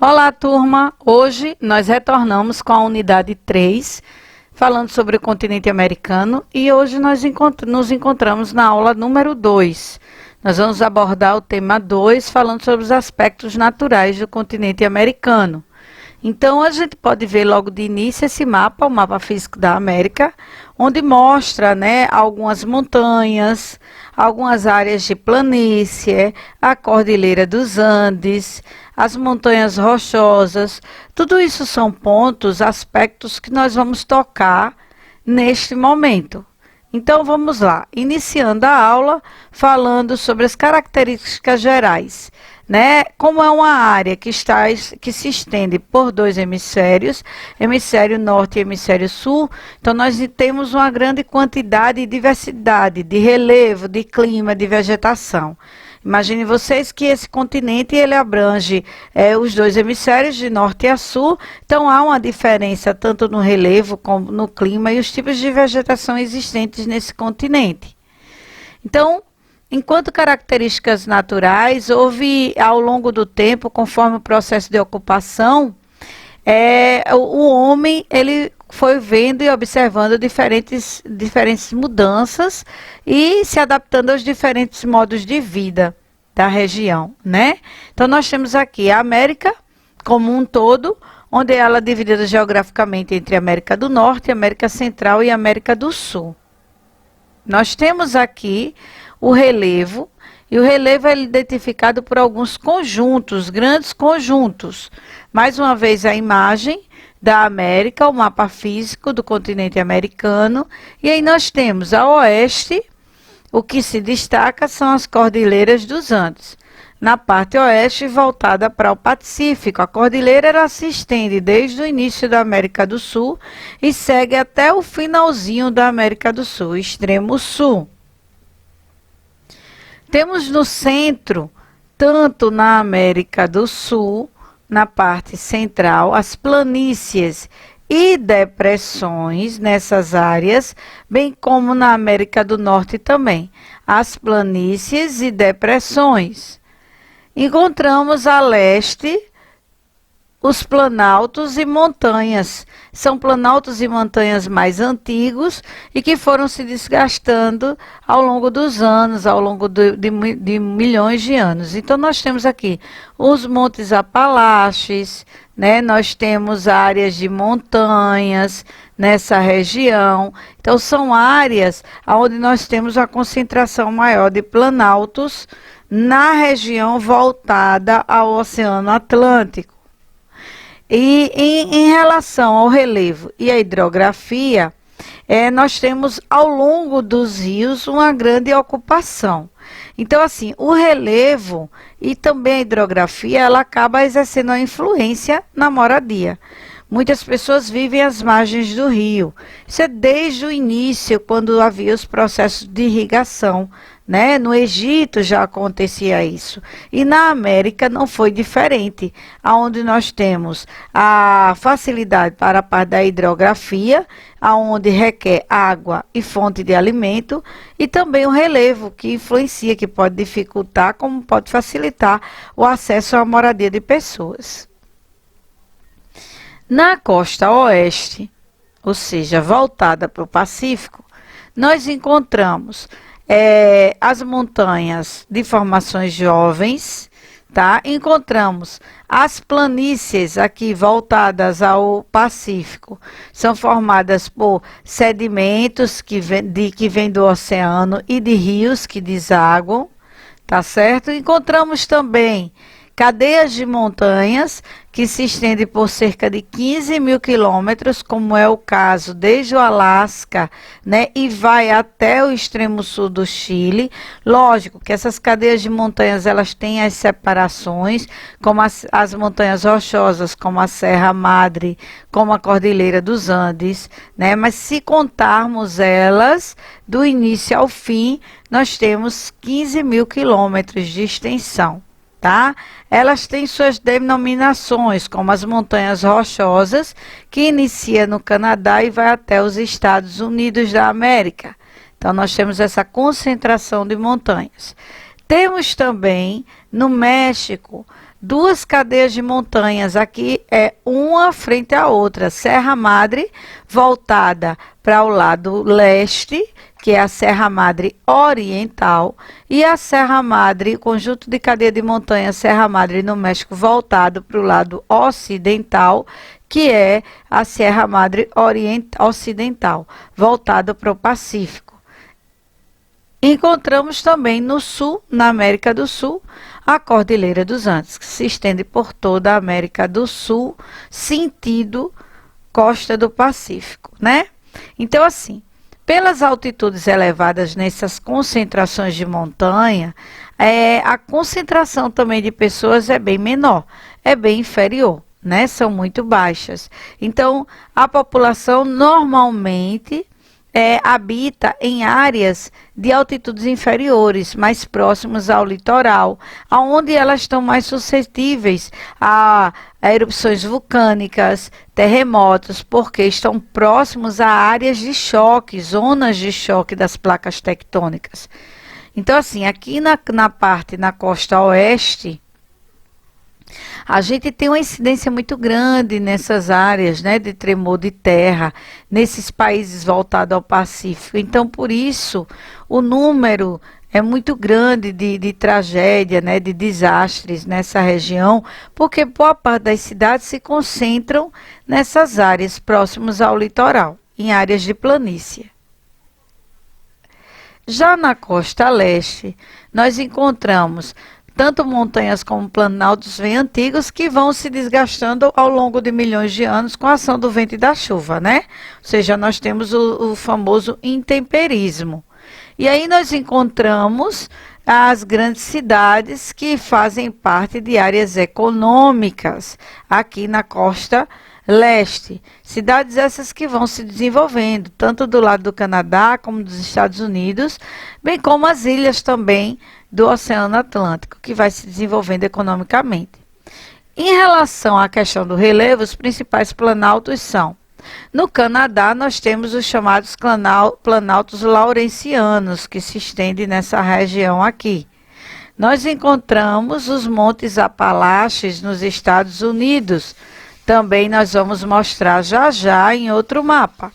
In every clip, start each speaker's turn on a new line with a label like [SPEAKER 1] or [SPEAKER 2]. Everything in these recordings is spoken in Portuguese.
[SPEAKER 1] Olá, turma! Hoje nós retornamos com a unidade 3, falando sobre o continente americano, e hoje nós nos encontramos na aula número 2. Nós vamos abordar o tema 2, falando sobre os aspectos naturais do continente americano. Então, a gente pode ver logo de início esse mapa, o mapa físico da América, onde mostra, algumas montanhas, algumas áreas de planície, a Cordilheira dos Andes, as montanhas rochosas. Tudo isso são pontos, aspectos que nós vamos tocar neste momento. Então, vamos lá, iniciando a aula falando sobre as características gerais. Como é uma área que se estende por dois hemisférios, hemisfério norte e hemisfério sul, então nós temos uma grande quantidade e diversidade de relevo, de clima, de vegetação. Imagine vocês que esse continente ele abrange os dois hemisférios, de norte a sul, então há uma diferença tanto no relevo como no clima e os tipos de vegetação existentes nesse continente. Então, enquanto características naturais, houve ao longo do tempo, conforme o processo de ocupação, o homem ele foi vendo e observando diferentes mudanças e se adaptando aos diferentes modos de vida da região, Então, nós temos aqui a América como um todo, onde ela é dividida geograficamente entre América do Norte, América Central e América do Sul. Nós temos aqui o relevo, e o relevo é identificado por alguns conjuntos, grandes conjuntos. Mais uma vez a imagem da América, o mapa físico do continente americano, e aí nós temos a oeste, o que se destaca são as Cordilheiras dos Andes. Na parte oeste, voltada para o Pacífico, a cordilheira ela se estende desde o início da América do Sul e segue até o finalzinho da América do Sul, extremo sul. Temos no centro, tanto na América do Sul, na parte central, as planícies e depressões nessas áreas, bem como na América do Norte também, as planícies e depressões. Encontramos a leste os planaltos e montanhas. São planaltos e montanhas mais antigos e que foram se desgastando ao longo dos anos, ao longo de milhões de anos. Então, nós temos aqui os Montes Apalaches, nós temos áreas de montanhas nessa região. Então, são áreas onde nós temos a concentração maior de planaltos na região voltada ao Oceano Atlântico. E em relação ao relevo e à hidrografia, nós temos ao longo dos rios uma grande ocupação. Então, assim, o relevo e também a hidrografia, ela acaba exercendo uma influência na moradia. Muitas pessoas vivem às margens do rio. Isso é desde o início, quando havia os processos de irrigação, No Egito já acontecia isso. E na América não foi diferente, onde nós temos a facilidade para a parte da hidrografia, onde requer água e fonte de alimento, e também o relevo, que influencia, que pode dificultar, como pode facilitar o acesso à moradia de pessoas. Na costa oeste, ou seja, voltada para o Pacífico, nós encontramos as montanhas de formações jovens, Encontramos as planícies aqui voltadas ao Pacífico, são formadas por sedimentos que vêm do oceano e de rios que desaguam, certo? Encontramos também cadeias de montanhas que se estendem por cerca de 15 mil quilômetros, como é o caso desde o Alasca, e vai até o extremo sul do Chile. Lógico que essas cadeias de montanhas, elas têm as separações, como as montanhas rochosas, como a Serra Madre, como a Cordilheira dos Andes, Mas se contarmos elas, do início ao fim, nós temos 15 mil quilômetros de extensão. Elas têm suas denominações, como as montanhas rochosas, que inicia no Canadá e vai até os Estados Unidos da América. Então, nós temos essa concentração de montanhas. Temos também, no México, duas cadeias de montanhas. Aqui é uma frente à outra. Serra Madre voltada para o lado leste, que é a Serra Madre Oriental, e a Serra Madre, conjunto de cadeia de montanhas Serra Madre no México, voltado para o lado ocidental, que é a Serra Madre Ocidental, voltada para o Pacífico. Encontramos também no sul, na América do Sul, a Cordilheira dos Andes, que se estende por toda a América do Sul, sentido costa do Pacífico, né? Então, assim, pelas altitudes elevadas nessas concentrações de montanha, a concentração também de pessoas é bem menor, é bem inferior, né? São muito baixas. Então, a população normalmente habita em áreas de altitudes inferiores, mais próximos ao litoral, onde elas estão mais suscetíveis a erupções vulcânicas, terremotos, porque estão próximos a áreas de choque, zonas de choque das placas tectônicas. Então, assim, aqui na costa oeste, a gente tem uma incidência muito grande nessas áreas, né, de tremor de terra, nesses países voltados ao Pacífico. Então, por isso, o número é muito grande de tragédia, né, de desastres nessa região, porque boa parte das cidades se concentram nessas áreas próximas ao litoral, em áreas de planície. Já na costa leste, nós encontramos tanto montanhas como planaltos bem antigos que vão se desgastando ao longo de milhões de anos com a ação do vento e da chuva, né? Ou seja, nós temos o famoso intemperismo. E aí nós encontramos as grandes cidades que fazem parte de áreas econômicas aqui na costa leste. Cidades essas que vão se desenvolvendo, tanto do lado do Canadá como dos Estados Unidos, bem como as ilhas também do Oceano Atlântico, que vai se desenvolvendo economicamente. Em relação à questão do relevo, os principais planaltos são: no Canadá, nós temos os chamados planaltos laurencianos, que se estendem nessa região aqui. Nós encontramos os Montes Apalaches nos Estados Unidos. Também nós vamos mostrar já já em outro mapa.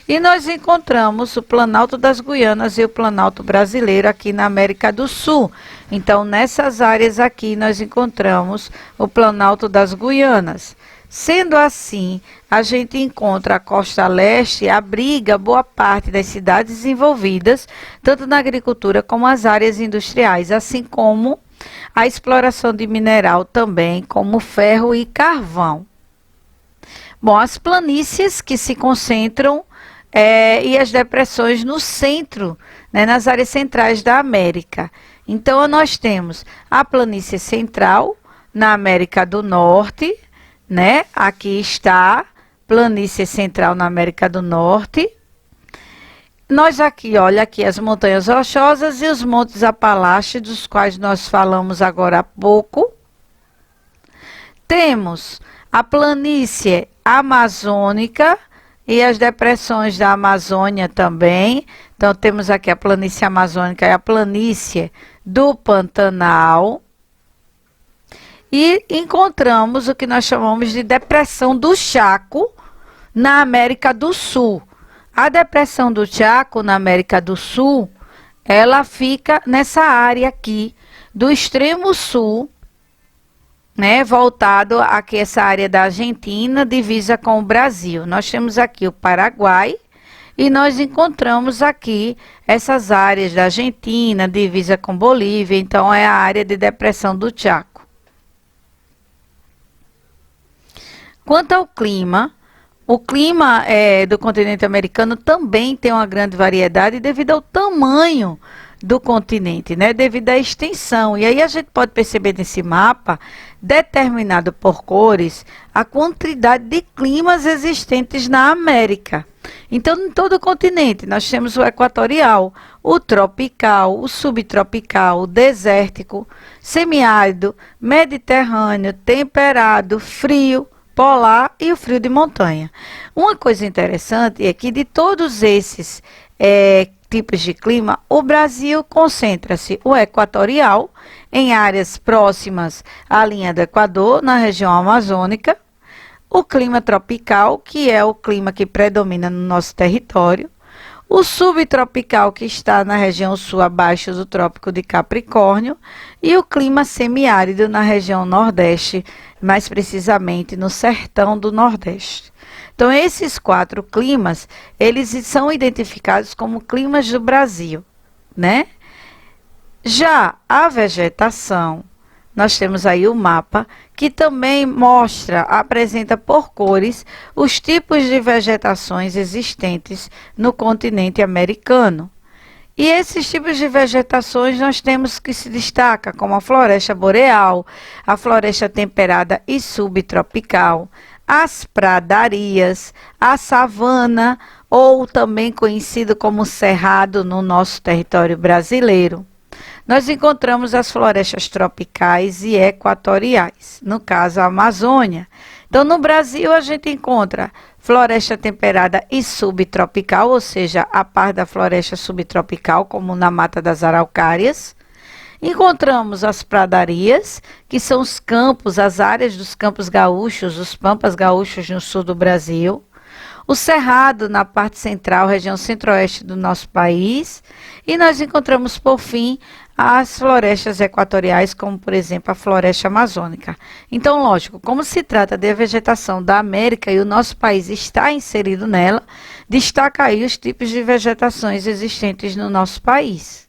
[SPEAKER 1] E nós encontramos o Planalto das Guianas e o Planalto Brasileiro aqui na América do Sul. Então, nessas áreas aqui, nós encontramos o Planalto das Guianas. Sendo assim, a gente encontra a costa leste, abriga boa parte das cidades desenvolvidas, tanto na agricultura como as áreas industriais, assim como a exploração de mineral também, como ferro e carvão. Bom, as planícies que se concentram e as depressões no centro, né, nas áreas centrais da América. Então, nós temos a planície central na América do Norte, né? Aqui está planície central na América do Norte. Nós aqui, olha aqui as montanhas rochosas e os montes Apalaches, dos quais nós falamos agora há pouco. Temos a planície amazônica e as depressões da Amazônia também. Então, temos aqui a planície amazônica e a planície do Pantanal. E encontramos o que nós chamamos de depressão do Chaco na América do Sul. A depressão do Chaco na América do Sul, ela fica nessa área aqui do extremo sul, né, voltado aqui essa área da Argentina, divisa com o Brasil. Nós temos aqui o Paraguai e nós encontramos aqui essas áreas da Argentina, divisa com Bolívia, então é a área de depressão do Chaco. Quanto ao clima, o clima do continente americano também tem uma grande variedade devido ao tamanho do continente, né? Devido à extensão. E aí a gente pode perceber nesse mapa, determinado por cores, a quantidade de climas existentes na América. Então, em todo o continente, nós temos o equatorial, o tropical, o subtropical, o desértico, semiárido, mediterrâneo, temperado, frio, polar e o frio de montanha. Uma coisa interessante é que de todos esses tipos de clima, o Brasil concentra-se o equatorial, em áreas próximas à linha do Equador, na região amazônica, o clima tropical, que é o clima que predomina no nosso território, o subtropical, que está na região sul, abaixo do Trópico de Capricórnio, e o clima semiárido na região nordeste, mais precisamente no sertão do Nordeste. Então, esses 4 climas, eles são identificados como climas do Brasil, né? Já a vegetação, nós temos aí o mapa, que também apresenta por cores os tipos de vegetações existentes no continente americano. E esses tipos de vegetações nós temos que se destaca como a floresta boreal, a floresta temperada e subtropical, as pradarias, a savana, ou também conhecido como cerrado no nosso território brasileiro. Nós encontramos as florestas tropicais e equatoriais, no caso a Amazônia. Então, no Brasil, a gente encontra floresta temperada e subtropical, ou seja, a par da floresta subtropical, como na Mata das Araucárias. Encontramos as pradarias, que são os campos, as áreas dos campos gaúchos, os pampas gaúchos no sul do Brasil. O cerrado na parte central, região centro-oeste do nosso país. E nós encontramos, por fim, as florestas equatoriais, como, por exemplo, a floresta amazônica. Então, lógico, como se trata de vegetação da América e o nosso país está inserido nela, destaca aí os tipos de vegetações existentes no nosso país.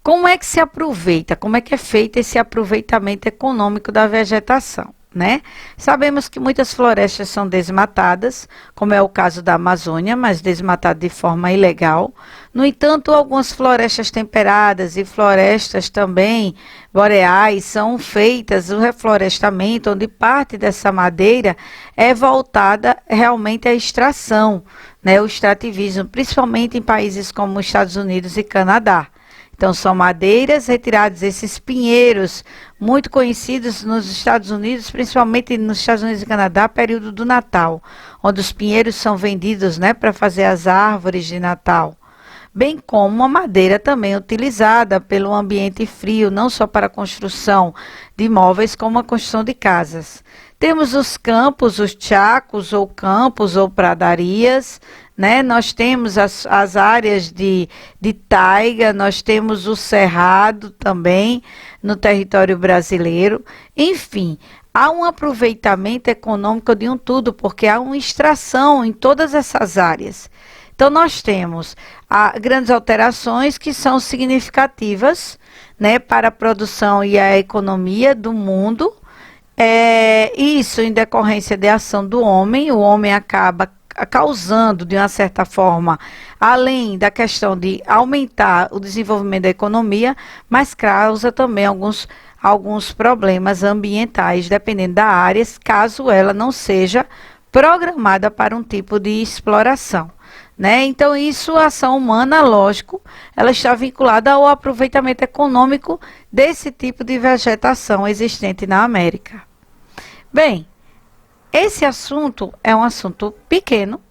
[SPEAKER 1] Como é que se aproveita? Como é que é feito esse aproveitamento econômico da vegetação, né? Sabemos que muitas florestas são desmatadas, como é o caso da Amazônia, mas desmatada de forma ilegal. No entanto, algumas florestas temperadas e florestas também boreais são feitas o reflorestamento, onde parte dessa madeira é voltada realmente à extração, né? O extrativismo, principalmente em países como os Estados Unidos e Canadá. Então, são madeiras retiradas, esses pinheiros muito conhecidos nos Estados Unidos, principalmente nos Estados Unidos e Canadá, período do Natal, onde os pinheiros são vendidos, né, para fazer as árvores de Natal. Bem como a madeira também utilizada pelo ambiente frio, não só para a construção de imóveis, como a construção de casas. Temos os campos, os chacos ou campos ou pradarias, né? Nós temos as áreas de taiga, nós temos o cerrado também no território brasileiro. Enfim, há um aproveitamento econômico de um tudo, porque há uma extração em todas essas áreas. Então, nós temos grandes alterações que são significativas, né, para a produção e a economia do mundo. Isso em decorrência de ação do homem. O homem acaba causando, de uma certa forma, além da questão de aumentar o desenvolvimento da economia, mas causa também alguns problemas ambientais, dependendo da área, caso ela não seja programada para um tipo de exploração, né? Então, isso, a ação humana, lógico, ela está vinculada ao aproveitamento econômico desse tipo de vegetação existente na América. Bem, esse assunto é um assunto pequeno,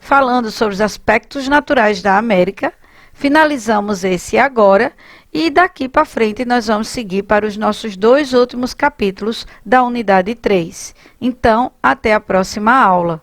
[SPEAKER 1] falando sobre os aspectos naturais da América. Finalizamos esse agora e daqui para frente nós vamos seguir para os nossos 2 últimos capítulos da unidade 3. Então, até a próxima aula.